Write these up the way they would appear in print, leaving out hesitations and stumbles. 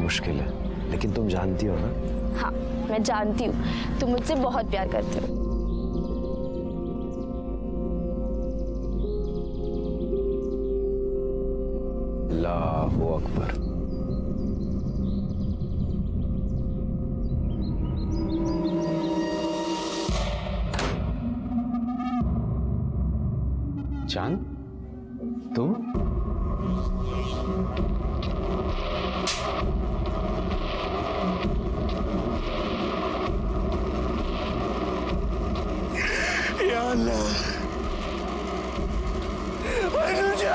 मुश्किल है, लेकिन तुम जानती हो ना। हाँ, मैं जानती हूँ तुम मुझसे बहुत प्यार करते हो। अल्लाहू अकबर। चांद, तुम? या अल्लाह, अनुजा,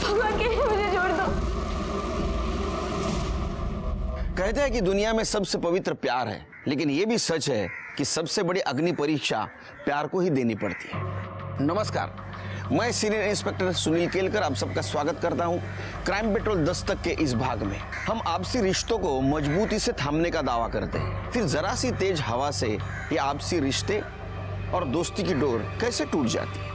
भगवान के लिए मुझे छोड़ दो। कहते हैं कि दुनिया में सबसे पवित्र प्यार है, लेकिन यह भी सच है कि सबसे बड़ी अग्नि परीक्षा प्यार को ही देनी पड़ती है। नमस्कार, मैं सीनियर इंस्पेक्टर सुनील केलकर आप सबका स्वागत करता हूं क्राइम पेट्रोल दस्तक के इस भाग में। हम आपसी रिश्तों को मजबूती से थामने का दावा करते हैं, फिर जरा सी तेज हवा से ये आपसी रिश्ते और दोस्ती की डोर कैसे टूट जाती है।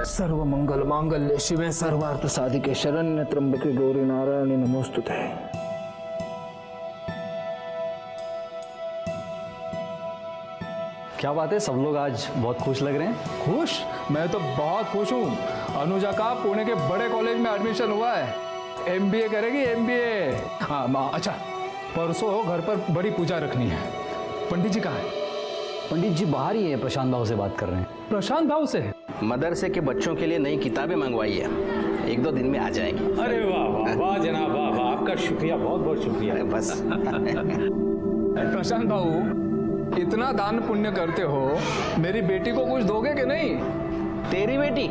सर्व मंगल मांगल्य शिवे सर्वार्थ साधिके शरण्य त्र्यंबके गौरी नारायणी नमोस्तुते। क्या बात है, सब लोग आज बहुत खुश लग रहे हैं। खुश? मैं तो बहुत खुश हूँ। अनुजा का पुणे के बड़े कॉलेज में एडमिशन हुआ है, एमबीए करेगी, एमबीए। हाँ माँ, अच्छा परसों घर पर बड़ी पूजा रखनी है। पंडित जी कहाँ है? पंडित जी बाहर ही है, प्रशांत भाव से बात कर रहे हैं। प्रशांत भाव से? मदरसे के बच्चों के लिए नई किताबें मंगवाई है, 1-2 दिन में आ जाएंगी। अरे वाह वाह वाह जनाब, वाह वाह, आपका शुक्रिया, बहुत बहुत शुक्रिया। अरे बस प्रशांत भाऊ, इतना दान पुण्य करते हो, मेरी बेटी को कुछ दोगे कि नहीं? तेरी बेटी?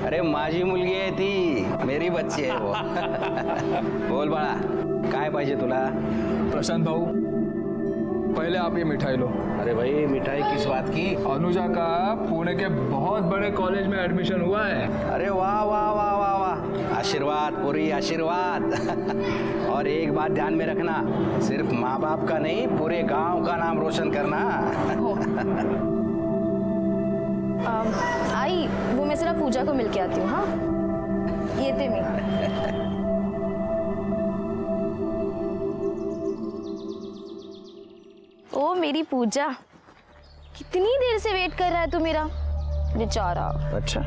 अरे माझी मुलगी आहे ती, मेरी बच्ची है वो। बोल बाळा, काय पाहिजे तुला? प्रशांत भाऊ, पहले आप ये मिठाई लो। अरे भाई, मिठाई किस बात की? अनुजा का पुणे के बहुत बड़े कॉलेज में एडमिशन हुआ है। अरे वाह वाह वाह वाह वाह, आशीर्वाद पूरी आशीर्वाद। और एक बात ध्यान में रखना, सिर्फ माँ बाप का नहीं, पूरे गांव का नाम रोशन करना। आई, वो मैं जरा पूजा को मिल के आती हूँ। हाँ, ये थे मैं। ओ मेरी पूजा, कितनी देर से वेट कर रहा है तू मेरा, बेचारा। अच्छा,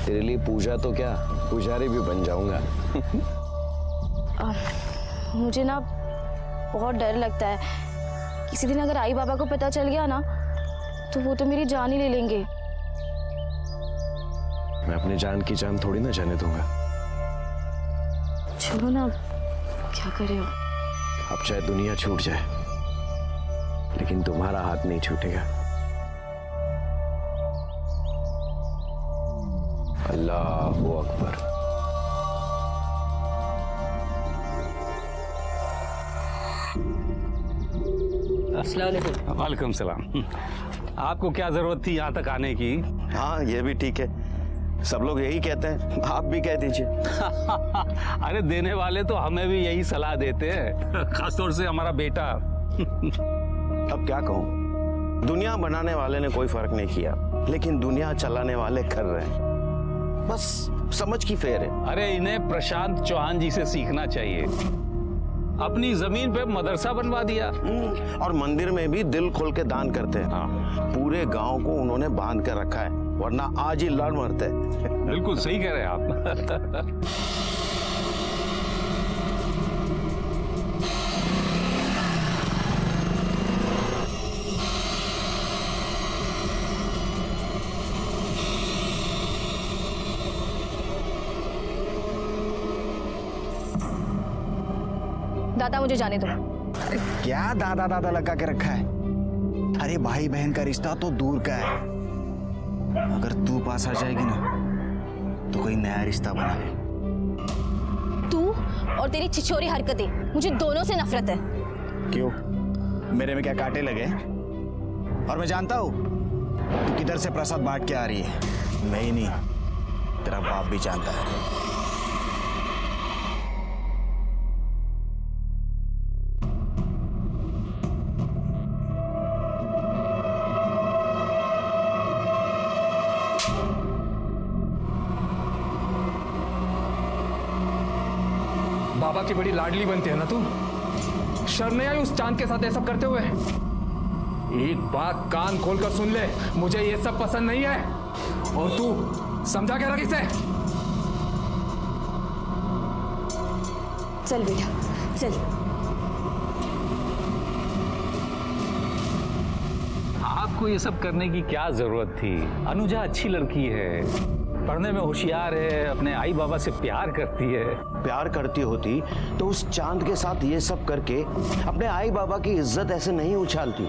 तेरे लिए पूजा तो क्या, पुजारी भी बन जाऊंगा। मुझे ना बहुत डर लगता है, किसी दिन अगर आई बाबा को पता चल गया ना, तो वो तो मेरी जान ही ले लेंगे। मैं अपने जान की जान थोड़ी ना जाने दूंगा। चलो ना, क्या करे। अब चाहे दुनिया छूट जाए, लेकिन तुम्हारा हाथ नहीं छूटेगा। अल्लाहू अकबर। वालेकुम सलाम। आपको क्या जरूरत थी यहाँ तक आने की? हाँ, ये भी ठीक है, सब लोग यही कहते हैं, आप भी कह दीजिए। अरे देने वाले तो हमें भी यही सलाह देते हैं, खासतौर से हमारा बेटा। अब क्या कहूँ, दुनिया बनाने वाले ने कोई फर्क नहीं किया, लेकिन दुनिया चलाने वाले कर रहे हैं। बस समझ की फेर है। अरे इन्हें प्रशांत चौहान जी से सीखना चाहिए, अपनी जमीन पे मदरसा बनवा दिया। और मंदिर में भी दिल खोल के दान करते हैं। हाँ, पूरे गांव को उन्होंने बांध कर रखा है, वरना आज ही लड़ मरते। बिल्कुल सही कह रहे हैं आप। दादा मुझे जाने दो। अरे क्या दादा दादा लगा के रखा है? अरे भाई बहन का रिश्ता तो दूर का है, अगर तू पास आ जाएगी ना तो कोई नया रिश्ता बना ले। तू और तेरी छिछोरी हरकतें, मुझे दोनों से नफरत है। क्यों, मेरे में क्या कांटे लगे? और मैं जानता हूँ तू किधर से प्रसाद बांट के आ रही है, मैं ही नहीं, तेरा बाप भी जानता है। बाबा की बड़ी लाडली बनती है ना तू। शर्म नहीं आई उस चांद के साथ ये सब करते हुए? एक बात कान खोलकर सुन ले, मुझे ये सब पसंद नहीं है। और तू समझा क्या रख इसे? चल बेटा चल। आपको ये सब करने की क्या जरूरत थी? अनुजा अच्छी लड़की है, पढ़ने में होशियार है, अपने आई बाबा से प्यार करती है। प्यार करती होती तो उस चांद के साथ ये सब करके अपने आई बाबा की इज्जत ऐसे नहीं उछालती।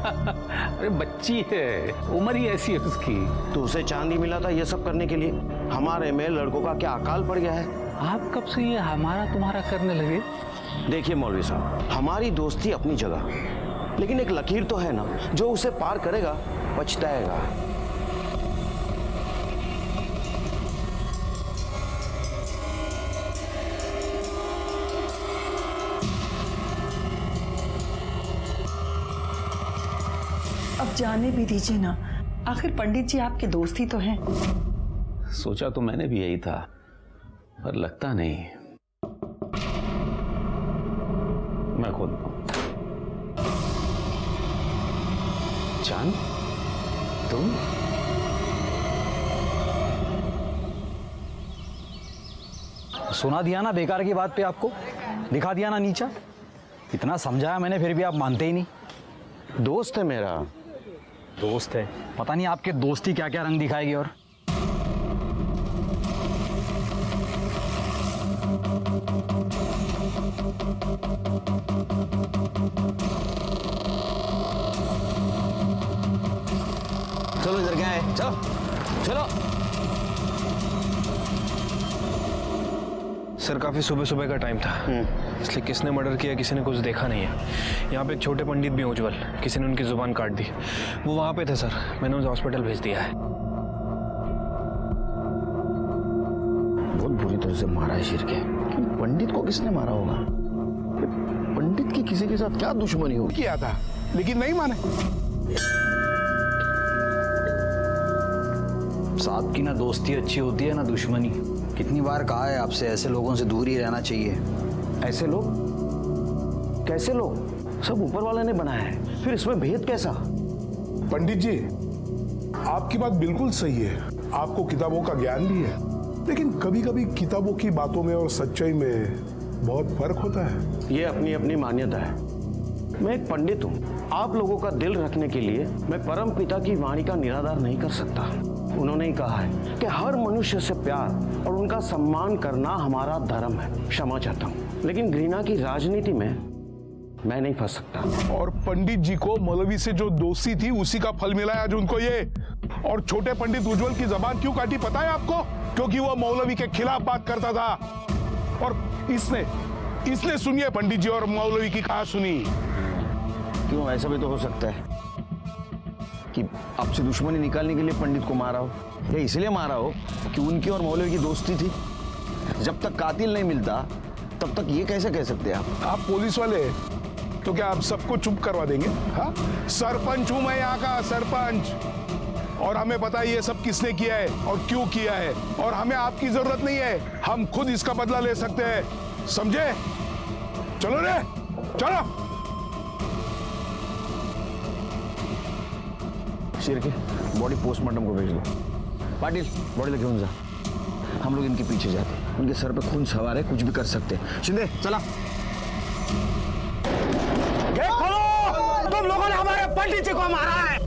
अरे बच्ची है, उम्र ही ऐसी है उसकी। तो उसे चांद ही मिला था ये सब करने के लिए। हमारे में लड़कों का क्या अकाल पड़ गया है? आप कब से ये हमारा तुम्हारा करने लगे? देखिए मौलवी साहब, हमारी दोस्ती अपनी जगह, लेकिन एक लकीर तो है ना, जो उसे पार करेगा पछताएगा। अब जाने भी दीजिए ना, आखिर पंडित जी आपके दोस्त ही तो हैं। सोचा तो मैंने भी यही था, पर लगता नहीं। मैं खुद चांद, तुम? सुना दिया ना बेकार की बात पे आपको, दिखा दिया ना नीचा। इतना समझाया मैंने फिर भी आप मानते ही नहीं। दोस्त है मेरा। दोस्त है, पता नहीं आपके दोस्ती क्या क्या रंग दिखाएगी। और चलो इधर क्या है, चलो चलो। सर काफी सुबह सुबह का टाइम था, इसलिए किसने मर्डर किया किसी ने कुछ देखा नहीं है। यहाँ पे एक छोटे पंडित भी हैं उज्जवल, किसी ने उनकी जुबान काट दी। वो वहां पे थे सर, मैंने उन्हें हॉस्पिटल भेज दिया है। बहुत बुरी तरह से मारा है शिर के। पंडित को किसने मारा होगा? पंडित की किसी के साथ क्या दुश्मनी हो? किया था लेकिन नहीं माने। साहब की ना दोस्ती अच्छी होती है ना दुश्मनी। कितनी बार कहा है आपसे, ऐसे लोगों से दूर ही रहना चाहिए। ऐसे लोग? कैसे लोग? सब ऊपर वाले ने बनाया है, फिर इसमें भेद कैसा? पंडित जी, आपकी बात बिल्कुल सही है, आपको किताबों का ज्ञान भी है, लेकिन कभी कभी किताबों की बातों में और सच्चाई में बहुत फर्क होता है। ये अपनी अपनी मान्यता है। मैं एक पंडित हूँ, आप लोगों का दिल रखने के लिए मैं परम पिता की वाणी का निराधार नहीं कर सकता। उन्होंने ही कहा है कि हर मनुष्य से प्यार और उनका सम्मान करना हमारा धर्म है। क्षमा चाहता हूँ, लेकिन घृणा की राजनीति में मैं नहीं फंस सकता। और पंडित जी को मौलवी से जो दोस्ती थी उसी का फल मिला है आज उनको ये। और छोटे पंडित उज्जवल की जबान क्यों काटी पता है आपको? क्योंकि वो मौलवी के खिलाफ बात करता था। और इसने सुनिए पंडित जी और मौलवी की कहा सुनी। क्यों, ऐसा भी तो हो सकता है कि आपसे दुश्मनी निकालने के लिए पंडित को मारा हो, या इसलिए मारा हो कि उनकी और मौलवी की दोस्ती थी। जब तक कातिल नहीं मिलता तब तक ये कैसे कह सकते हैं आप पुलिस वाले तो क्या आप सबको चुप करवा देंगे? हाँ, सरपंच हूं मैं यहाँ का, सरपंच। और हमें पता है ये सब किसने किया है और क्यों किया है, और हमें आपकी जरूरत नहीं है, हम खुद इसका बदला ले सकते हैं, समझे? चलो रे, चलो। शेर के बॉडी पोस्टमार्टम को भेज दो। पाटिल, बॉडी लेके जा, हम लोग इनके पीछे जाते हैं। उनके सर पे खून सवार है, कुछ भी कर सकते हैं। शिंदे चला। तुम लोगों ने हमारे पंडित जी को मारा है।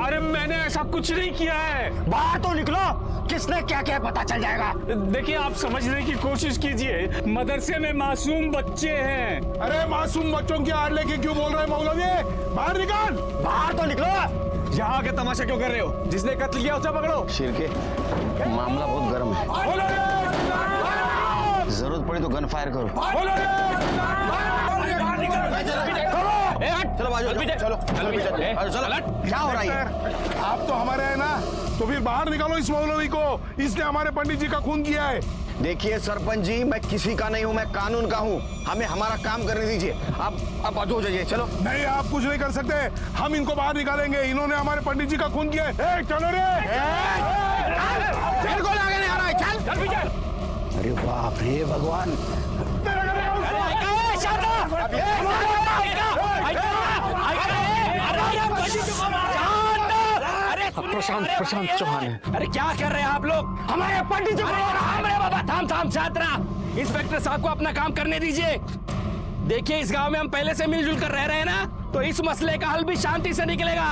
अरे मैंने ऐसा कुछ नहीं किया है। बाहर तो निकलो, किसने क्या क्या पता चल जाएगा। देखिए, आप समझने की कोशिश कीजिए, मदरसे में मासूम बच्चे हैं। अरे मासूम बच्चों की आड़ लेके क्यों बोल रहे हैं मौलवी? बाहर निकाल, बाहर तो निकलो। यहाँ के तमाशा क्यों कर रहे हो? जिसने कत्ल किया उसे पकड़ो। शेर के मामला बहुत गर्म है, जरूरत पड़ी तो गन फायर करो। चलो बाजू, चलो क्या हो रहा है? आप तो हमारे हैं ना, तो फिर बाहर निकालो इस मौलवी को, इसने हमारे पंडित जी का खून किया है। देखिए सरपंच जी, मैं किसी का नहीं हूँ, मैं कानून का हूँ, हमें हमारा काम करने दीजिए। आप बाजू हो जाइए। चलो। नहीं, आप कुछ नहीं कर सकते, हम इनको बाहर निकालेंगे, इन्होंने हमारे पंडित जी का खून किया है। चलो रे, बिल्कुल आगे नहीं आ रहा है, चल। अरे बाप रे भगवान। प्रशांत चौहान है। अरे क्या कर रहे हैं आप लोग? हमारे पंडित जी हमारे बाबा थाम छात्रा, इंस्पेक्टर साहब को अपना काम करने दीजिए। देखिए इस गांव में हम पहले से मिलजुल कर रह रहे हैं ना, तो इस मसले का हल भी शांति से निकलेगा।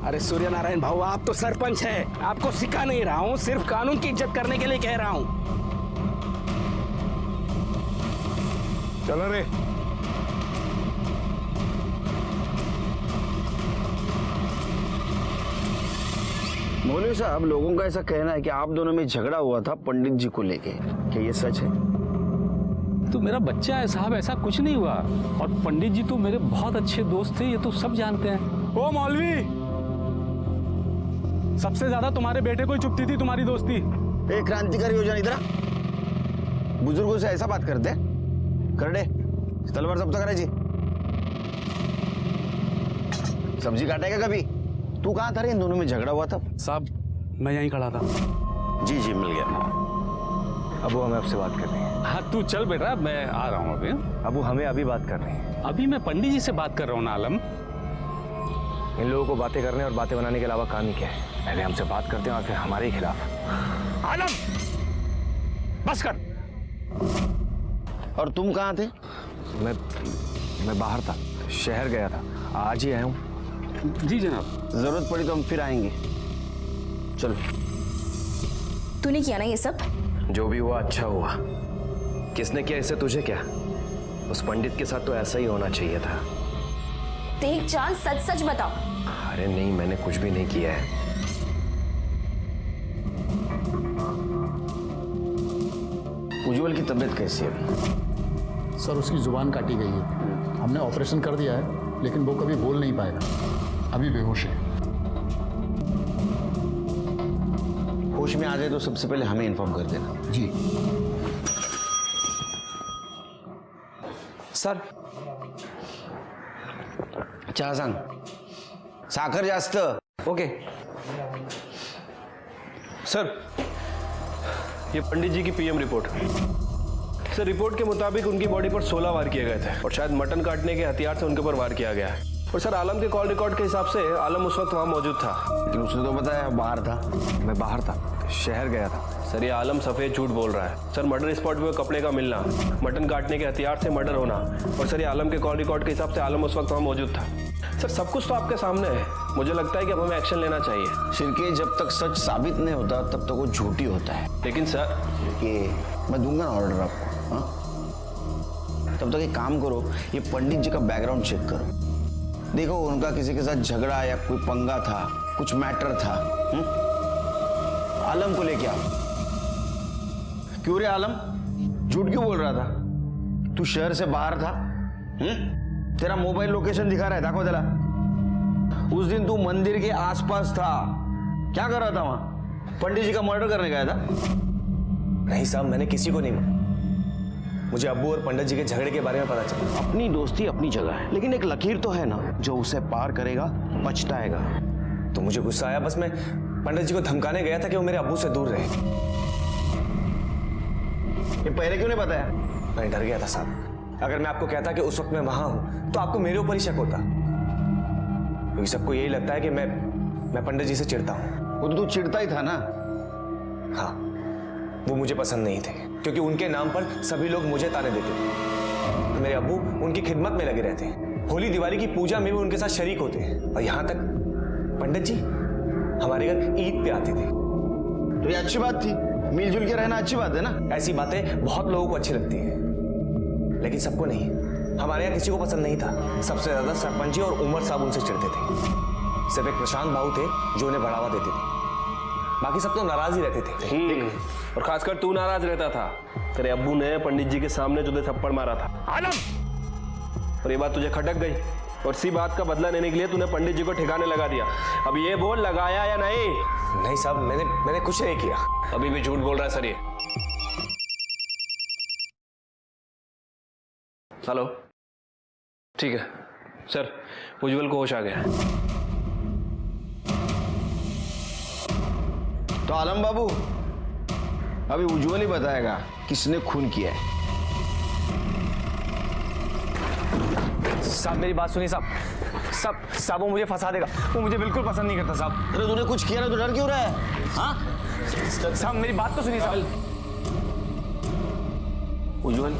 अरे सूर्य नारायण भाऊ, आप तो सरपंच हैं, आपको सिखा नहीं रहा हूँ, सिर्फ कानून की इज्जत करने के लिए कह रहा हूँ। चलो रे। मौलवी साहब, लोगों का ऐसा कहना है कि आप दोनों में झगड़ा हुआ था पंडित जी को लेके, क्या ये सच है? तो मेरा बच्चा है साहब, ऐसा कुछ नहीं हुआ। और पंडित जी तो मेरे बहुत अच्छे दोस्त थे, ये तो सब जानते हैं। ओ मौलवी, सबसे ज्यादा तुम्हारे बेटे को ही चुभती थी तुम्हारी दोस्ती। एक क्रांतिकारी योजना इधर बुजुर्गों से ऐसा बात करते कर दे, तलवार सब तक जी। सब्जी काटेगा कभी? तू कहाँ था रे इन दोनों में झगड़ा हुआ था? साहब मैं यहीं खड़ा था। जी मिल गया। अबू हमें आपसे बात करनी है। हाँ तू चल बेटा, मैं आ रहा हूँ अभी। अबू हमें अभी बात करनी है। अभी मैं पंडित जी से बात कर रहा हूँ ना आलम। इन लोगों को बातें करने और बातें बनाने के अलावा काम ही क्या है? पहले हमसे बात करते हैं और फिर हमारे ही खिलाफ। आलम बस कर। और तुम कहाँ थे? मैं बाहर था, शहर गया था, आज ही आया हूँ। जी जनाब। जरूरत पड़ी तो हम फिर आएंगे। चलो। तूने किया ना ये सब? जो भी हुआ अच्छा हुआ। किसने किया इससे तुझे क्या? उस पंडित के साथ तो ऐसा ही होना चाहिए था। देख चांद, सच सच बताओ। अरे नहीं, मैंने कुछ भी नहीं किया है। उज्जवल की तबीयत कैसी है? सर उसकी जुबान काटी गई है, हमने ऑपरेशन कर दिया है, लेकिन वो कभी बोल नहीं पाएगा, अभी बेहोश है। होश में आ जाए तो सबसे पहले हमें इन्फॉर्म कर देना। जी सर। चहा सांग, साखर जास्त। ओके सर, ये पंडित जी की पीएम रिपोर्ट। सर रिपोर्ट के मुताबिक उनकी बॉडी पर 16 वार किए गए थे और शायद मटन काटने के हथियार से उनके ऊपर वार किया गया है। और सर आलम के कॉल रिकॉर्ड के हिसाब से आलम उस वक्त वहाँ मौजूद था। लेकिन उसने तो बताया बाहर था। मैं बाहर था, शहर गया था। सर ये आलम सफेद झूठ बोल रहा है। सर मर्डर स्पॉट पे कपड़े का मिलना, मटन काटने के हथियार से मर्डर होना, और सर ये आलम के कॉल रिकॉर्ड के हिसाब से आलम उस वक्त वहाँ मौजूद था। सर सब कुछ तो आपके सामने है। मुझे लगता है कि अब हमें एक्शन लेना चाहिए। शिरके, जब तक सच साबित नहीं होता तब तक वो झूठी होता है। लेकिन सर ये मैं दूंगा ना ऑर्डर आपको। हाँ, तब तक एक काम करो, ये पंडित जी का बैकग्राउंड चेक करो। देखो उनका किसी के साथ झगड़ा या कोई पंगा था, कुछ मैटर था। आलम को लेके आओ। क्यों रे आलम, झूठ क्यों बोल रहा था? तू शहर से बाहर था। तेरा मोबाइल लोकेशन दिखा रहा है, दाखो जरा। उस दिन तू मंदिर के आसपास था, क्या कर रहा था वहां? पंडित जी का मर्डर करने गया था? नहीं साहब, मैंने किसी को नहीं। मुझे अब्बू और पंडित जी के झगड़े के बारे में पता चला। अपनी दोस्ती अपनी जगह है, लेकिन एक लकीर तो है ना, जो उसे पार करेगा पछताएगा। तो मुझे गुस्सा आया, बस मैं पंडित जी को धमकाने गया था कि वो मेरे अब्बू से दूर रहे। ये पहले क्यों नहीं बताया? मैं डर गया था साहब। अगर मैं आपको कहता कि उस वक्त मैं वहां हूं तो आपको मेरे ऊपर ही शक होता, क्योंकि सबको यही लगता है कि मैं पंडित जी से चिढ़ता हूं। वो तो तू चिढ़ता ही था ना। हाँ, वो मुझे पसंद नहीं थे, क्योंकि उनके नाम पर सभी लोग मुझे ताने देते थे। मेरे अब्बू उनकी खिदमत में लगे रहते, होली दिवाली की पूजा में भी उनके साथ शरीक होते, और यहां तक पंडित जी हमारे घर ईद पे आते थे। तो ये अच्छी बात थी, मिलजुल के रहना अच्छी बात है ना। ऐसी बातें बहुत लोगों को अच्छी लगती है, लेकिन सबको नहीं। हमारे यहाँ किसी को पसंद नहीं था। सबसे ज्यादा सरपंच जी और उमर साहब उनसे चिढ़ते थे। सिर्फ एक प्रशांत बाबू थे जो उन्हें बढ़ावा देते थे, बाकी सब तो नाराज ही रहते थे। और खासकर तू नाराज रहता था। तेरे अब्बू ने पंडित जी के सामने तुझे थप्पड़ मारा था आलम, और ये बात तुझे खटक गई, और इसी बात का बदला लेने के लिए तूने पंडित जी को ठिकाने लगा दिया। अब ये बोल, लगाया या नहीं? नहीं साहब, मैंने कुछ नहीं किया। अभी भी झूठ बोल रहा है सर ये। हेलो, ठीक है सर, उज्जवल को होश आ गया है। तो आलम बाबू, अभी उज्जवल ही बताएगा किसने खून किया है। साहब मेरी बात सुनिए साहब। साहब वो मुझे फंसा देगा, वो मुझे बिल्कुल पसंद नहीं करता साहब। अरे तूने कुछ किया ना तो डर क्यों रहा है? हाँ साहब मेरी बात तो सुनिए साहब। उज्जवल,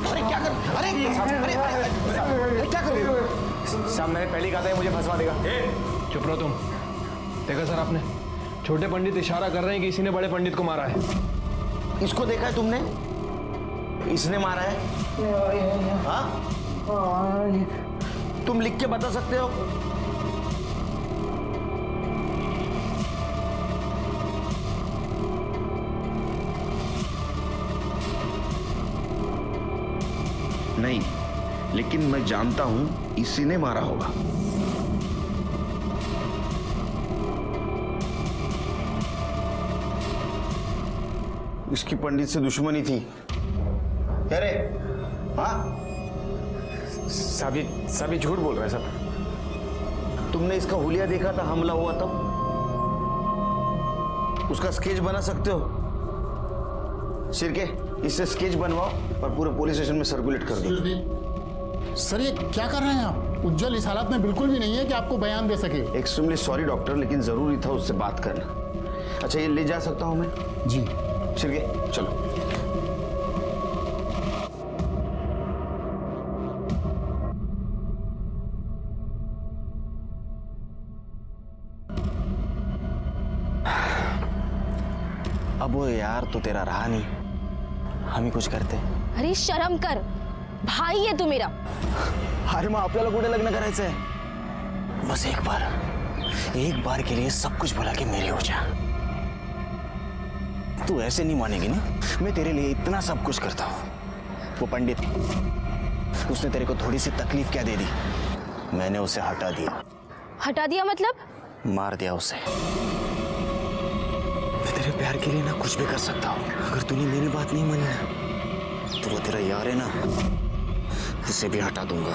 अरे क्या कर, अरे क्या कर रहे हो? साहब मैंने पहले ही कहा था ये मुझे फंसवा देगा। चुप रहो तुम। देखा सर आपने, छोटे पंडित इशारा कर रहे हैं कि इसी ने बड़े पंडित को मारा है। इसको देखा है तुमने? इसने मारा है? हाँ? तुम लिख के बता सकते हो? नहीं, लेकिन मैं जानता हूं इसी ने मारा होगा। इसकी पंडित से दुश्मनी थी। अरे हाँ साहब ये झूठ बोल रहा है साहब। तुमने इसका हुलिया देखा था हमला हुआ तब? उसका स्केच बना सकते हो? सिरके, इससे स्केच बनवाओ और पूरे पुलिस स्टेशन में सर्कुलेट कर दो। सर ये क्या कर रहे हैं आप? उज्जवल इस हालत में बिल्कुल भी नहीं है कि आपको बयान दे सके। एक्सट्रीमली सॉरी डॉक्टर, लेकिन जरूरी था उससे बात करना। अच्छा ये ले जा सकता हूं मैं? जी। सिरके चलो। अब वो यार तो तेरा रहा नहीं, हम ही कुछ करते। अरे शर्म कर, भाई है तू मेरा। अरे मग आपल्याला कुठे लग्न करायचंय? बस एक बार के लिए सब कुछ भुला के मेरी हो जा। तू ऐसे नहीं मानेगी ना, मैं तेरे लिए इतना सब कुछ करता हूँ। वो पंडित, उसने तेरे को थोड़ी सी तकलीफ क्या दे दी? मैंने उसे हटा दिया। हटा दिया मतलब? मार दिया उसे। मैं तेरे प्यार के लिए ना कुछ भी कर सकता हूँ। अगर तूने मेरी बात नहीं मानी ना, तो वो तेरा यार है ना, उसे भी हटा दूंगा।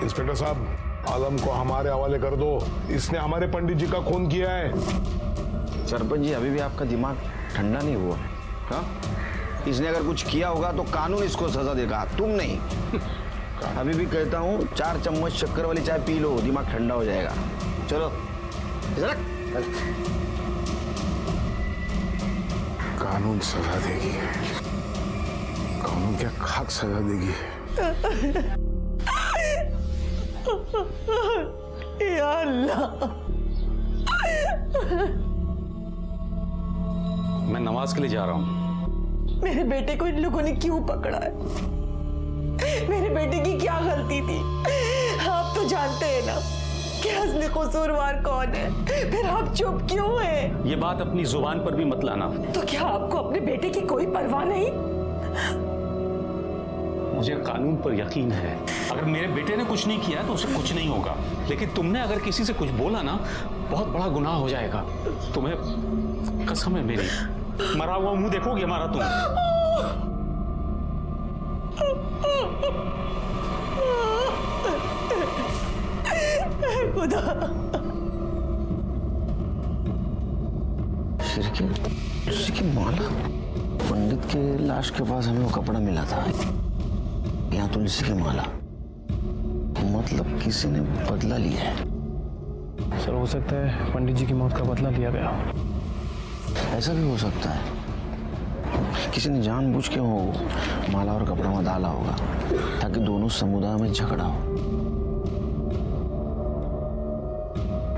इंस्पेक्टर साहब, आलम को हमारे हवाले कर दो। इसने हमारे पंडित जी का खून किया है। सरपंच जी, अभी भी आपका दिमाग ठंडा नहीं हुआ? हाँ, इसने अगर कुछ किया होगा तो कानून इसको सजा देगा, तुम नहीं। अभी भी कहता हूँ 4 चम्मच शक्कर वाली चाय पी लो, दिमाग ठंडा हो जाएगा। चलो कानून सजा देगी। कानून क्या खाक सजा देगी? या अल्लाह। मैं नमाज के लिए जा रहा हूँ। मेरे बेटे को इन लोगों ने क्यों पकड़ा है? मेरे बेटे की क्या गलती थी? आप तो जानते हैं ना कि असली कसूरवार कौन है। फिर आप चुप क्यों हैं? ये बात अपनी जुबान पर भी मत लाना। तो क्या आपको अपने बेटे की कोई परवाह नहीं? मुझे कानून पर यकीन है। अगर मेरे बेटे ने कुछ नहीं किया तो उसे कुछ नहीं होगा, लेकिन तुमने अगर किसी से कुछ बोला ना, बहुत बड़ा गुनाह हो जाएगा। तुम्हें कसम है मेरी, मरा हुआ मुंह देखोगे हमारा तुम। खुदा। तुलसी की माला? पंडित के लाश के पास हमें वो कपड़ा मिला था, यहाँ तुलसी की माला। मतलब किसी ने बदला लिया है। सर हो सकता है पंडित जी की मौत का बदला लिया गया। ऐसा भी हो सकता है, किसी ने जानबूझ के वो माला और कपड़ा में डाला होगा ताकि दोनों समुदाय में झगड़ा हो।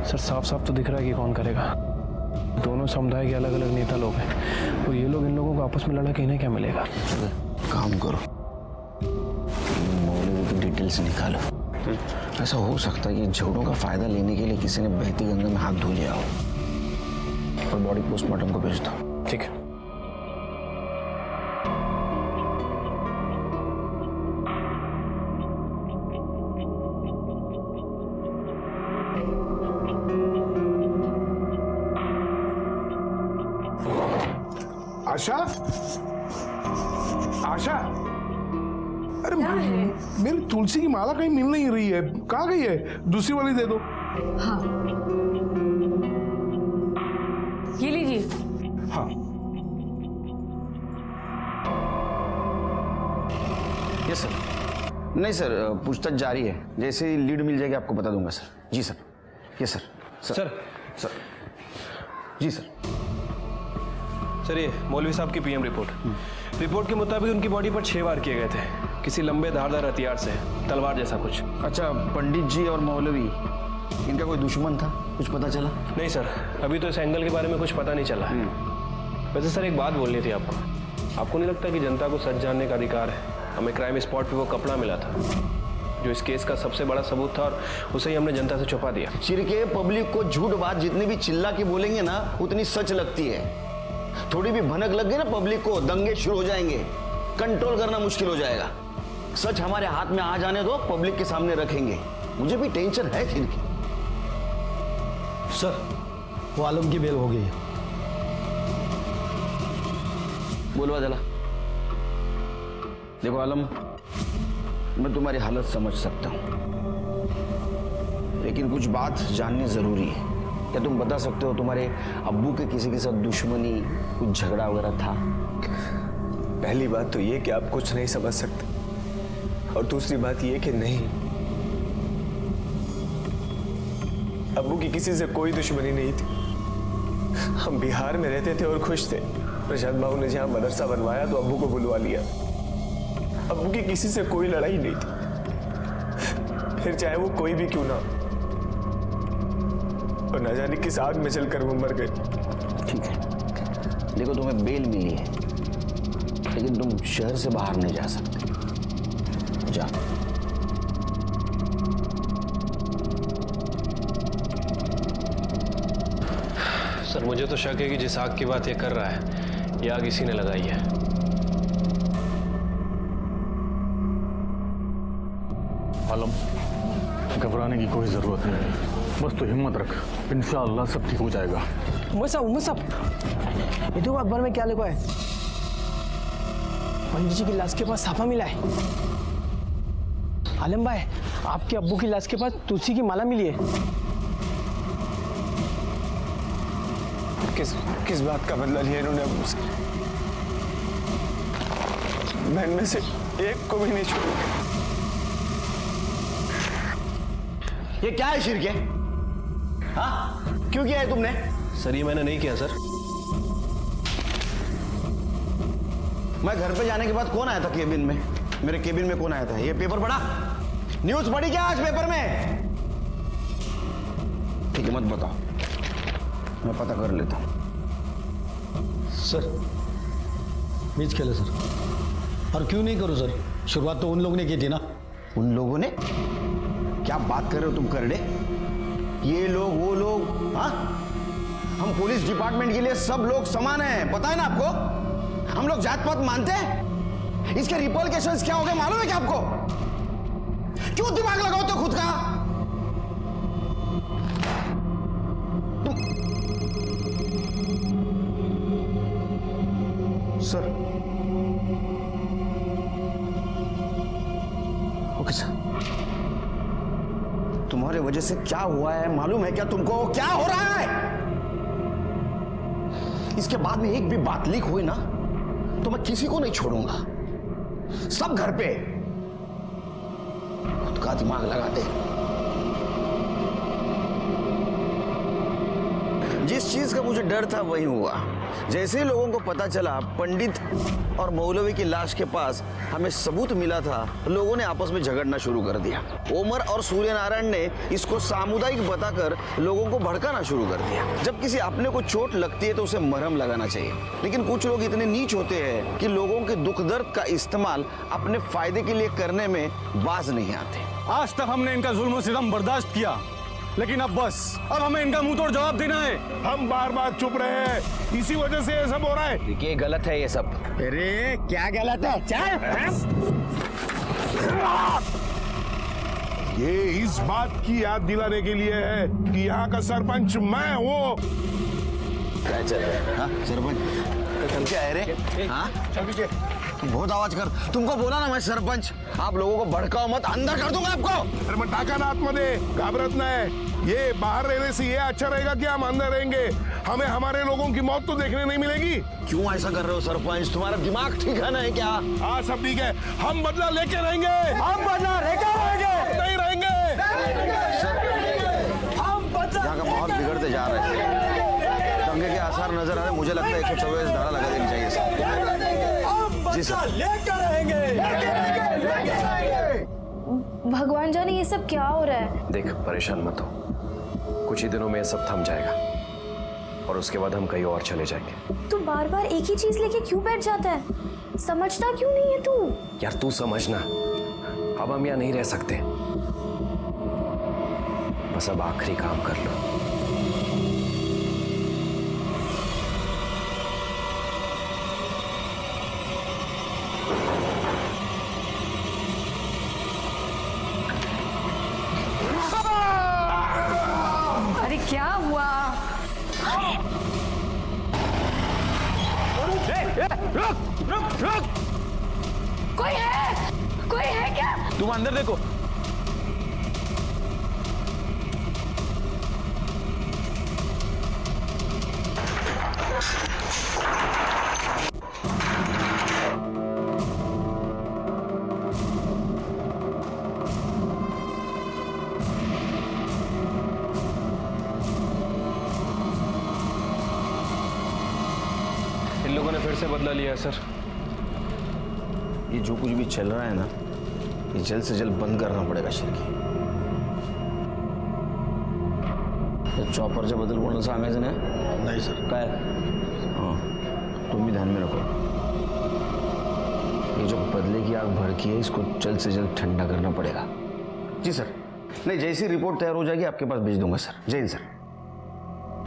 सर साफ साफ तो दिख रहा है कि कौन करेगा। दोनों समुदाय के अलग अलग नेता लोग हैं और ये लोग इन लोगों को आपस में लड़ा के इन्हें क्या मिलेगा? काम करो, मौलवी की डिटेल्स निकालो। ऐसा हो सकता है कि झगड़ों का फायदा लेने के लिए किसी ने बहती गंगा में हाथ धो लिया हो। और बॉडी पोस्टमार्टम को भेज दो। ठीक है। आशा, आशा, अरे मेरी तुलसी की माला कहीं मिल नहीं रही है, कहाँ गई है? दूसरी वाली दे दो। हाँ, ये लीजिए। हाँ, यस सर। नहीं सर, पूछताछ जारी है, जैसे ही लीड मिल जाएगी आपको बता दूंगा सर। जी सर। Yes sir. सर जी सर। सर, ये मौलवी साहब की पीएम रिपोर्ट के मुताबिक उनकी बॉडी पर 6 वार किए गए थे, किसी लंबे धारदार हथियार से, तलवार जैसा कुछ। अच्छा, पंडित जी और मौलवी, इनका कोई दुश्मन था? कुछ पता चला? नहीं सर, अभी तो इस एंगल के बारे में कुछ पता नहीं चला है। वैसे सर, एक बात बोलनी थी आपको नहीं लगता कि जनता को सच जानने का अधिकार है? हमें क्राइम स्पॉट पे वो कपड़ा मिला था जो इस केस का सबसे बड़ा सबूत था, और उसे ही हमने जनता से छुपा दिया। चिरके पब्लिक को झूठ बात जितनी भी चिल्ला के बोलेंगे ना, उतनी सच लगती है। थोड़ी भी भनक लग गई ना पब्लिक को, दंगे शुरू हो जाएंगे, कंट्रोल करना मुश्किल हो जाएगा। सच हमारे हाथ में आ जाने दो, पब्लिक के सामने रखेंगे। मुझे भी टेंशन है चिरके। सर, वो आलम की बेल हो गई है। बोलवा जला। देखो आलम, मैं तुम्हारी हालत समझ सकता हूं, लेकिन कुछ बात जाननी जरूरी है। क्या तुम बता सकते हो तुम्हारे अब्बू के किसी के साथ दुश्मनी, कुछ झगड़ा वगैरह था? पहली बात तो ये कि आप कुछ नहीं समझ सकते, और दूसरी बात ये कि नहीं, अब्बू की किसी से कोई दुश्मनी नहीं थी। हम बिहार में रहते थे और खुश थे। प्रशांत बाबू ने जहां मदरसा बनवाया तो अब्बू को बुलवा लिया। अब्बू की किसी से कोई लड़ाई नहीं थी, फिर चाहे वो कोई भी क्यों ना, और न जाने किस आग में चलकर वो मर गए। ठीक है, देखो तुम्हें बेल मिली है, लेकिन तुम शहर से बाहर नहीं जा सकते। जा। सर, मुझे तो शक है कि जिस आग की बात ये कर रहा है, ये आग इसी ने लगाई है। आलम, घबराने की कोई जरूरत नहीं है, बस तो हिम्मत रख, इंशाअल्लाह सब ठीक हो जाएगा। उमर साहब, ये तो अखबार में क्या लिखा है? पंडित जी की लाश के पास साफा मिला है। आलम भाई, आपके अब्बू की लाश के पास तुलसी की माला मिली है। किस बात का बदला लिया इन्होंने अब्बू से? मैं इनमें से एक को भी नहीं छोड़ूंगा। ये क्या है शिरके? हाँ, क्यों किया है तुमने? सर, ये मैंने नहीं किया सर। मैं घर पे जाने के बाद कौन आया था केबिन में? मेरे केबिन में कौन आया था? ये पेपर पढ़ा? न्यूज पढ़ी क्या आज पेपर में? ठीक है, मत बताओ, मैं पता कर लेता हूं। सर, बीच खेले सर। और क्यों नहीं करूं सर? शुरुआत तो उन लोगों ने की थी ना। उन लोगों ने? क्या बात कर रहे हो तुम करड़े? ये लोग, वो लोग, हाँ? हम पुलिस डिपार्टमेंट के लिए सब लोग समान हैं, पता है ना आपको? हम लोग जात पात मानते हैं? इसके रिपॉर्केशंस क्या हो गए मालूम है क्या आपको? क्यों दिमाग लगाओ तो खुद का? Sir, okay sir. तुम्हारे वजह से क्या हुआ है मालूम है क्या तुमको? क्या हो रहा है? इसके बाद में एक भी बात लीक हुई ना, तो मैं किसी को नहीं छोड़ूंगा। सब घर पे खुद का दिमाग लगाते। जिस चीज का मुझे डर था वही हुआ। जैसे ही लोगों को पता चला पंडित और मौलवी की लाश के पास हमें सबूत मिला था, लोगों ने आपस में झगड़ना शुरू कर दिया। ओमर और सूर्य नारायण ने इसको सामुदायिक बताकर लोगों को भड़काना शुरू कर दिया। जब किसी अपने को चोट लगती है तो उसे मरहम लगाना चाहिए, लेकिन कुछ लोग इतने नीच होते हैं कि लोगों के दुख दर्द का इस्तेमाल अपने फायदे के लिए करने में बाज नहीं आते। आज तक हमने इनका जुल्म सितम बर्दाश्त किया, लेकिन अब बस, अब हमें इनका मुंह तोड़ जवाब देना है। हम बार बार चुप रहे हैं, इसी वजह से ये सब हो रहा है। देखिए, गलत है ये सब। अरे क्या गलत है? ये इस बात की याद दिलाने के लिए है कि यहाँ का सरपंच मैं हूँ। क्या चल रहा है? हाँ सरपंच, क्या है रे? हाँ, तुम बहुत आवाज कर, तुमको बोला ना मैं सरपंच, आप लोगों को भड़काओ मत, अंदर कर दूंगा आपको। अरे मग टाका ना आतमध्ये, घाबरत नाही। ये बाहर रहने से ये अच्छा रहेगा कि हम अंदर रहेंगे? हमें हमारे लोगों की मौत तो देखने नहीं मिलेगी। क्यों ऐसा कर रहे हो सरपंच, तुम्हारा दिमाग ठीक है ना क्या? हाँ सब ठीक है, हम बदला लेके रहेंगे। हम बदला लेकर रहेंगे। नहीं रहेंगे। यहाँ का माहौल बिगड़ते जा रहा है, दंगे के आसार नजर आ रहे, मुझे लगता है 124 धारा लगा देनी चाहिए सर। जी सर। लेकर रहेंगे। भगवान जाने ये सब क्या हो रहा है। देख परेशान मत हो, कुछ ही दिनों में ये सब थम जाएगा और उसके बाद हम कहीं और चले जाएंगे। तू बार बार एक ही चीज लेके क्यों बैठ जाता है? समझता क्यों नहीं है तू? यार तू समझना, अब हम यहाँ नहीं रह सकते, बस अब आखिरी काम कर लो। अरे क्या हुआ? रुक! कोई है क्या? तुम अंदर देखो। इन लोगों ने फिर से बदला लिया है सर। ये जो कुछ भी चल रहा है ना, ये जल्द से जल्द बंद करना पड़ेगा शिर्की। चॉपरच्या बद्दल कोणाला सांगायचं नाही? नाही सर। काय? हाँ, तुम भी ध्यान में रखो, ये जो बदले की आग भड़की है इसको जल्द से जल्द ठंडा करना पड़ेगा। जी सर। नहीं, जैसी रिपोर्ट तैयार हो जाएगी आपके पास भेज दूंगा सर। जय हिंद सर।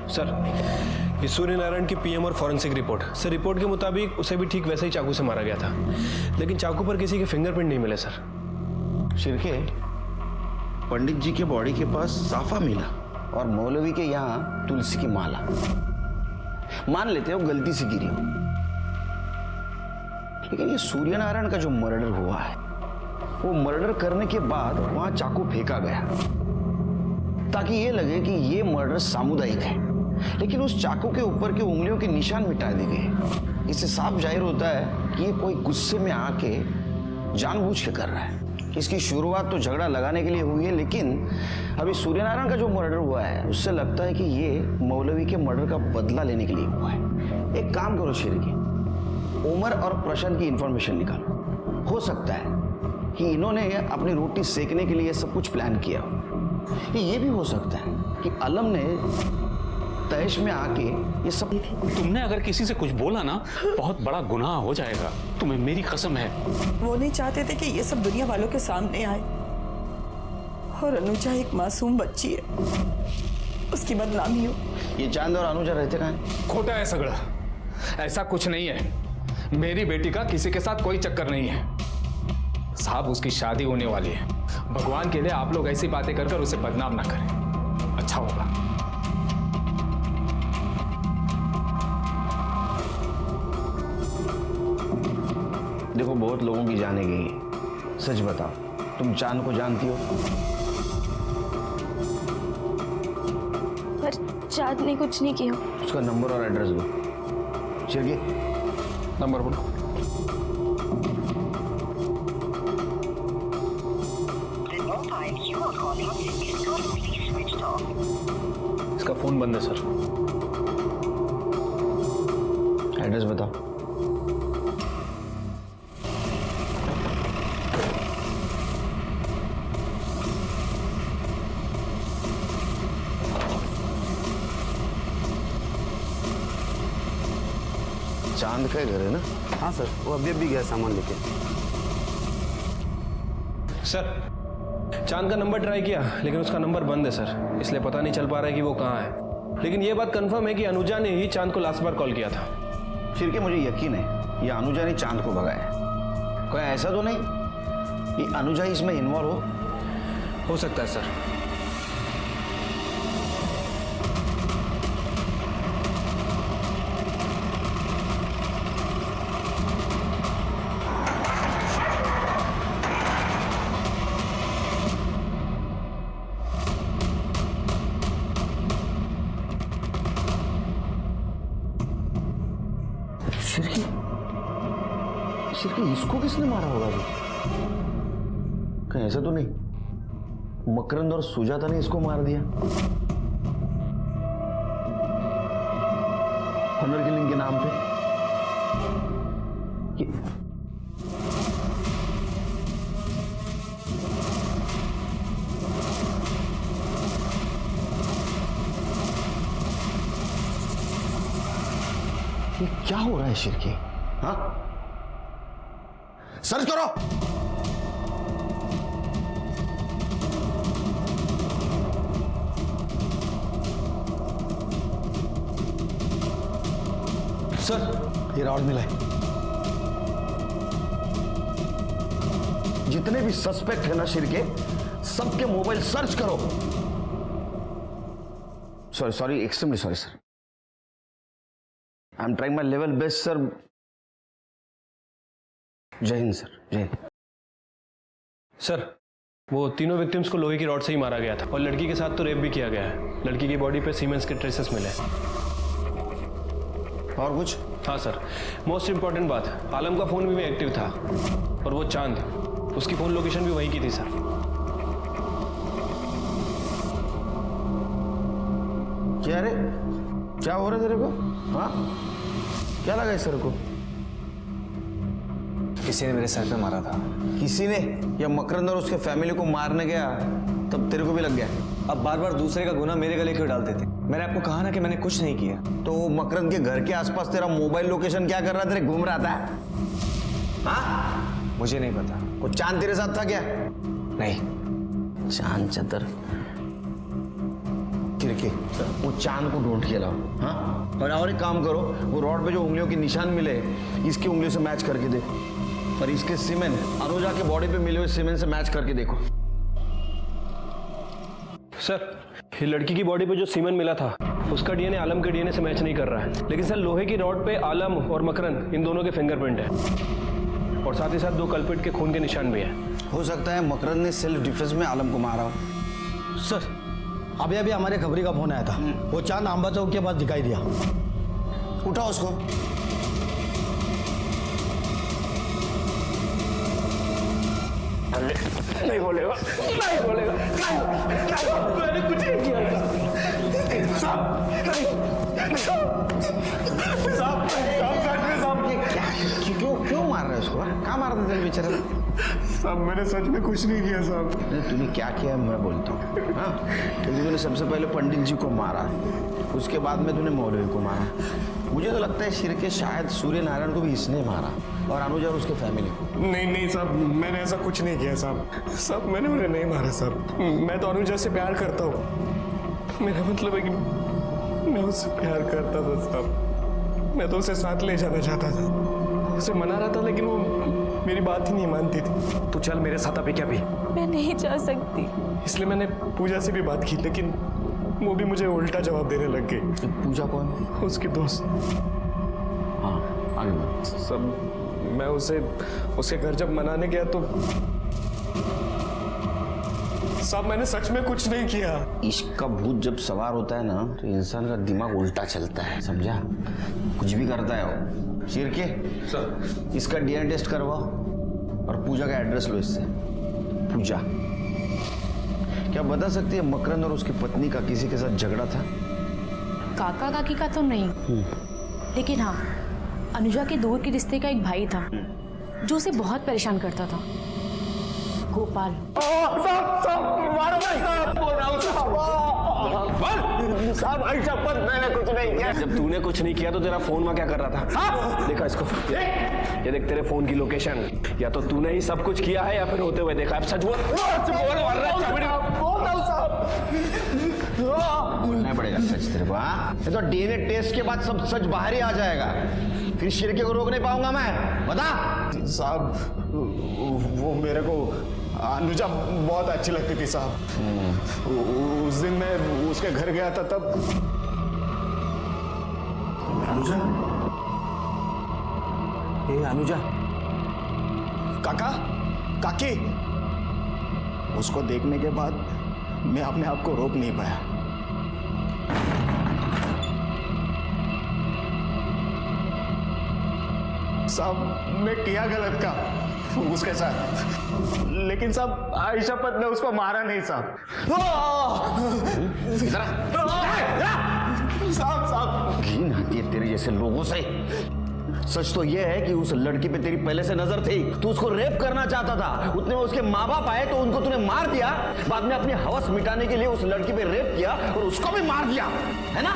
सर ये सूर्य नारायण की पीएम और फॉरेंसिक रिपोर्ट। सर रिपोर्ट के मुताबिक उसे भी ठीक वैसे ही चाकू से मारा गया था, लेकिन चाकू पर किसी के फिंगरप्रिंट नहीं मिले सर। शिरके, पंडित जी के बॉडी के पास साफा मिला और मौलवी के यहाँ तुलसी की माला। मान लेते हो गलती से गिरी हो, लेकिन ये सूर्य नारायण का जो मर्डर हुआ है, वो मर्डर करने के बाद वहां चाकू फेंका गया ताकि ये लगे कि ये मर्डर सामुदायिक है, लेकिन उस चाकू के ऊपर के उंगलियों के निशान मिटा दिए गए। इससे साफ जाहिर होता है कि ये कोई गुस्से में आके जानबूझ के कर रहा है। इसकी शुरुआत तो झगड़ा लगाने के लिए हुई है, लेकिन अभी सूर्यनारायण का जो मर्डर हुआ है उससे लगता है कि ये मौलवी के मर्डर का बदला लेने के लिए हुआ है। एक काम करो शिरकी, उमर और प्रशांत की इंफॉर्मेशन निकालो। हो सकता है कि इन्होंने अपनी रोटी सेकने के लिए सब कुछ प्लान किया हो। ये भी हो सकता है कि अलम ने तैश में आके ये सब। तुमने अगर किसी से कुछ बोला ना, बहुत बड़ा गुनाह हो जाएगा, तुम्हें मेरी कसम है। वो नहीं चाहते थे कि ये सब दुनिया वालों के सामने आए, और अनुजा एक मासूम बच्ची है, उसकी बदनामी हो। ये चांद और अनुजा रहते कहाँ हैं? खोटा है सगड़ा, ऐसा कुछ नहीं है। मेरी बेटी का किसी के साथ कोई चक्कर नहीं है साहब, उसकी शादी होने वाली है। भगवान के लिए आप लोग ऐसी बातें कर उसे बदनाम ना करें, अच्छा होगा। देखो बहुत लोगों की जाने गई है, सच बताओ, तुम चांद को जानती हो? पर चांद ने कुछ नहीं किया। उसका नंबर और एड्रेस दो। शिरकी, नंबर बोलो। इसका फोन बंद है सर। एड्रेस बताओ। चांद का घर है ना? हाँ सर, वो अभी गया सामान लेके। सर चांद का नंबर ट्राई किया, लेकिन उसका नंबर बंद है सर, इसलिए पता नहीं चल पा रहा है कि वो कहाँ है। लेकिन ये बात कंफर्म है कि अनुजा ने ही चांद को लास्ट बार कॉल किया था। फिर मुझे यकीन है ये अनुजा ने चांद को भगाया। कोई ऐसा तो नहीं कि अनुजा इसमें इन्वॉल्व हो सकता है सर। शिरके इसको किसने मारा होगा अभी? कहीं ऐसा तो नहीं मकरंद और सुजाता ने इसको मार दिया ऑनर किलिंग के नाम पे? ये क्या हो रहा है शिरके? हाँ, सर्च करो। सर ये रॉड मिला है। जितने भी सस्पेक्ट है ना शिरके, सबके मोबाइल सर्च करो। Sorry extremely sorry sir, I am trying my level best sir. जय हिंद सर, जय हिंद। सर वो तीनों विक्टिम्स को लोहे की रॉड से ही मारा गया था और लड़की के साथ तो रेप भी किया गया है। लड़की की बॉडी पे सीमेंस के ट्रेसेस मिले। और कुछ? हाँ सर, मोस्ट इंपॉर्टेंट बात, आलम का फोन भी एक्टिव था और वो चांद, उसकी फोन लोकेशन भी वहीं की थी सर। क्या रे, क्या हो रहा है तेरे को? हाँ, क्या लगा इस सर को? किसी ने मेरे सर पे मारा था। किसी ने या मकरंद और उसके फैमिली को मारने गया तब तेरे को भी लग गया? अब बार बार दूसरे का गुनाह मेरे गले क्यों डालते थे? मैंने आपको कहा ना कि मैंने कुछ नहीं किया। तो मकरंद के घर के आसपास तेरा मोबाइल लोकेशन क्या कर रहा था? तेरे घूम रहा था? हाँ, मुझे नहीं पता। वो चांद तेरे साथ था क्या? नहीं। चांद चतर तिरके, वो चांद को ढूंढ के लाओ। हाँ, और एक काम करो, वो रॉड पे जो उंगलियों के निशान मिले इसकी उंगलियों से मैच करके दे, और इसके सीमेंट अनुजा के बॉडी पे मिले हुए सीमेंट से मैच करके देखो। सर ये लड़की की बॉडी पे जो सीमेंट मिला था उसका डीएनए आलम के डीएनए से मैच नहीं कर रहा है, लेकिन सर लोहे की रॉड पे आलम और मकरंद इन दोनों के फिंगरप्रिंट है और साथ ही साथ दो कल्प्रिट के खून के निशान भी है। हो सकता है मकरंद ने सेल्फ डिफेंस में आलम को मारा हो। सर अभी अभी हमारे खबरी का फोन आया था, वो चांद आंबा चौक के पास दिखाई दिया। उठाओ उसको। नहीं बोलेगा, नहीं बोलेगा, मैंने कुछ नहीं किया। क्यों मार रहे उसको? क्या मार रहे थे बेचारे? साहब मैंने सच में कुछ नहीं किया साहब। तूने क्या किया मैं बोलता हूँ। हाँ, तूने सबसे पहले पंडित जी को मारा, उसके बाद में तूने मौलवी को मारा। मुझे तो लगता है शिरके शायद सूर्य नारायण को भी इसने मारा और अनुजा और उसके फैमिली को। नहीं साहब, मैंने ऐसा कुछ नहीं किया साहब। साहब मैंने उन्हें नहीं मारा साहब। मैं तो अनुजा से प्यार करता हूँ। मेरा मतलब है कि मैं उससे प्यार करता था साहब। मैं तो उसे साथ ले जाना चाहता था, उसे मना रहा था, लेकिन वो मेरी बात ही नहीं मानती थी। तू चल मेरे साथ अभी। क्या भी मैं नहीं जा सकती। इसलिए मैंने पूजा से भी बात की, लेकिन वो भी मुझे उल्टा जवाब देने लग गई। पूजा कौन? उसकी दोस्त। हाँ आगे सब मैं उसे उसके घर जब मनाने गया तो साहब मैंने सच में कुछ नहीं किया। इश्क का भूत जब सवार होता है ना तो इंसान का दिमाग उल्टा चलता है, समझा? कुछ भी करता है वो। शिरके सर इसका डीएनए टेस्ट करवाओ और पूजा का एड्रेस लो इससे। पूजा क्या बता सकती है मकरंद और उसकी पत्नी का किसी के साथ झगड़ा था? काका काकी का तो नहीं, लेकिन हाँ अनुजा के दूर के रिश्ते का एक भाई था जो उसे बहुत परेशान करता था, गोपाल। साहब भाई शपथ मैंने कुछ नहीं किया। जब तूने कुछ नहीं किया तो तेरा फोन वहां क्या कर रहा था? देखा इसको, ये देख तेरे फोन की लोकेशन। या तो तूने ही सब कुछ किया है या फिर होते हुए देखा। अब सच बोल। बोलना पड़ेगा सच तेरे को। हाँ, ये तो डीएनए टेस्ट के बाद सब सच बाहर ही आ जाएगा, फिर शिरके को रोक नहीं पाऊंगा मैं। बता साहब वो मेरे को अनुजा बहुत अच्छी लगती थी साहब। उस दिन मैं उसके घर गया था तब। अनुजा? ए अनुजा। काका, काकी। उसको देखने के बाद मैं अपने आप को रोक नहीं पाया। साहब मैं किया गलत का उसके साथ, लेकिन साहब आई शपथ मैं उसको मारा नहीं साहब। साहब साहब घिन आती है तेरे जैसे लोगों से। सच तो यह है कि उस लड़की पे तेरी पहले से नजर थी, तू उसको रेप करना चाहता था। उतने में उसके माँ बाप आए तो उनको तूने मार दिया, बाद में अपनी हवस मिटाने के लिए उस लड़की पे रेप किया और उसको भी मार दिया, है ना?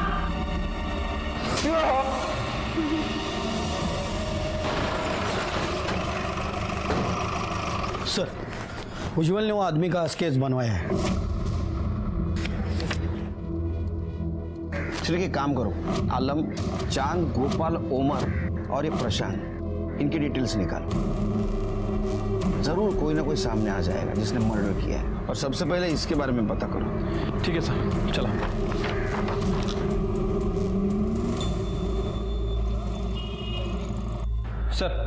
सर, उज्जवल ने वो आदमी का स्केच बनवाया है। चलिए एक काम करो, आलम, चांद, गोपाल, ओमर और ये प्रशांत, इनकी डिटेल्स निकालो। जरूर कोई ना कोई सामने आ जाएगा जिसने मर्डर किया है, और सबसे पहले इसके बारे में पता करो। ठीक है सर, चलो। सर,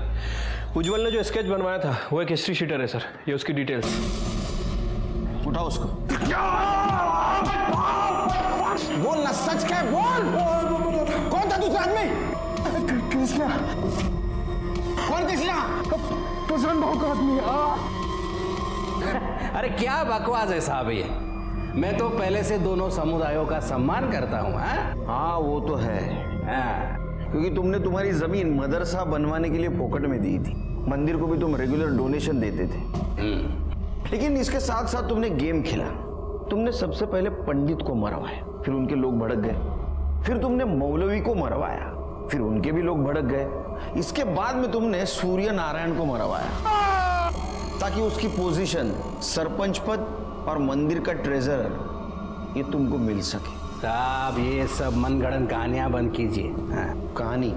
उज्जवल ने जो स्केच बनवाया था वो एक हिस्ट्री शीटर है सर, ये उसकी डिटेल्स। उठाओ उसको। बोल ना, सच क्या है, बोल। कौन था दूसरा आदमी? कृष्णा। कौन कृष्णा? प्रसन्न भाव का आदमी। अरे क्या बकवास है साहब ये। मैं तो पहले से दोनों समुदायों का सम्मान करता हूँ। हाँ वो तो है, हाँ। क्योंकि तुमने तुम्हारी जमीन मदरसा बनवाने के लिए फोकट में दी थी, मंदिर को भी तुम रेगुलर डोनेशन देते थे। लेकिन इसके साथ साथ तुमने गेम खेला। तुमने सबसे पहले पंडित को मरवाया, फिर उनके लोग भड़क गए। फिर तुमने मौलवी को मरवाया, फिर उनके भी लोग भड़क गए। इसके बाद में तुमने सूर्य नारायण को मरवाया ताकि उसकी पोजीशन, सरपंच पद और मंदिर का ट्रेजरर ये तुमको मिल सके। साहब ये सब मनगढ़ंत कहानियां बंद कीजिए। कहानी